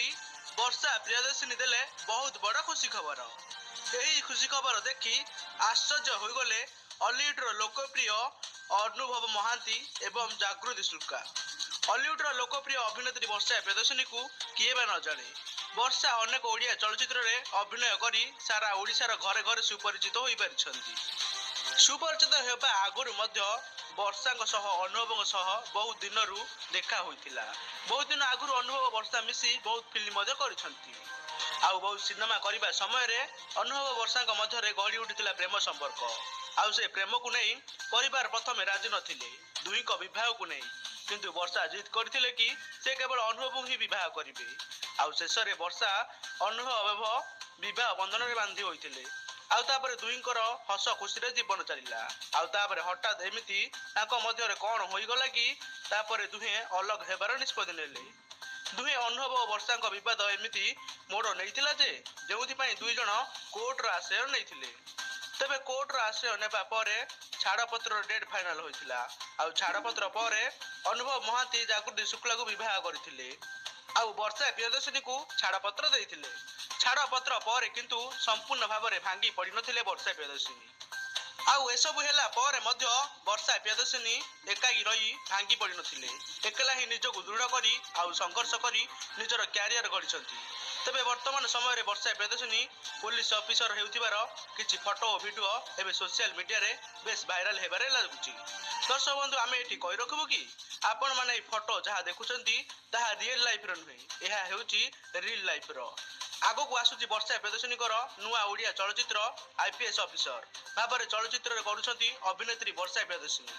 अभिनेत्री वर्षा प्रियदर्शिनी देले बहुत बड़ा खुशी खबर। यही खुशी खबर देखी आश्चर्य हो गले हॉलीवुड लोकप्रिय अनुभव महांती एवं जागृति शुक्ला। हॉलीवुड लोकप्रिय अभिनेत्री वर्षा प्रियदर्शिनी को किए बा न जाने। वर्षा अनेक ओडिया चलचित्र में अभिनय करी सारा ओडिशार घरे घरे सुपरिचित हो पारिछंती। सुपरिचित होगा आगुरी वर्षा अनुभव बहुत दिन देखा होता। बहुत दिन आगुरी अनुभव वर्षा मिसी बहुत फिल्म बहुत सिनेमा करने समय अनुभव वर्षा मध्य गढ़ी उठी प्रेम संपर्क। आउ से प्रेम को नहीं परिवार प्रथम राजी नथिले दुई को विवाह को नहीं, किंतु वर्षा जिद करथिले कि से केवल अनुभव ही विवाह करिवे। आउ शेष में वर्षा अनुभव विवाह बंधन में बांधी होइथिले। आउ तापर दुईंकर हस खुशी जीवन चलला। आउ तापर हठात एमिति तांको मध्यरे कौन होइगला कि तापर दुहे अलग हेबार निष्पत्ति नेले। दुहे अनुभव वर्षा विवाद एमिति मोड़ नैथिला जे जेउथि पई दुई जण कोर्ट रो आश्रय नैथिले। तबे कोर्ट रो आश्रय नेबा परे छाड़पत्र डेट फाइनल होइथिला। आउ छाड़पत्र परे अनुभव महांती जागृति शुक्ला को विवाह करथिले। आउ वर्षा प्रियदर्शिनी को छाड़पत्र देइथिले। छाड़पत्र पर किंतु संपूर्ण भाव में भांगी पड़ नथिले वर्षा प्रियदर्शिनी। आउ एसबु हेला पर मध्य वर्षा प्रियदर्शिनी एकाकी रही भांगी पड़ नथिले। एकला ही निजको दृढ़ करी आउ संघर्ष करी निजर क्यारियर गढ़िछंती। तबे वर्तमान समय रे वर्षा प्रियदर्शिनी पुलिस ऑफिसर हेउथिबार किछि फोटो और वीडियो एबे सोशल मीडिया रे बेस वायरल हेबारे लागुची। दर्शक बंधु आमे एठी कहि रखबो कि आपण माने ई फोटो जहा देखुचंती ताहा रियल लाइफ रो नहे, एहा हेउची रियल लाइफ रो। आगो को आसुची वर्षा प्रियदर्शिनी नुआ ओडिया चलचित्र आईपीएस ऑफिसर भाव में चलचित्र करुछंती अभिनेत्री वर्षा प्रियदर्शिनी।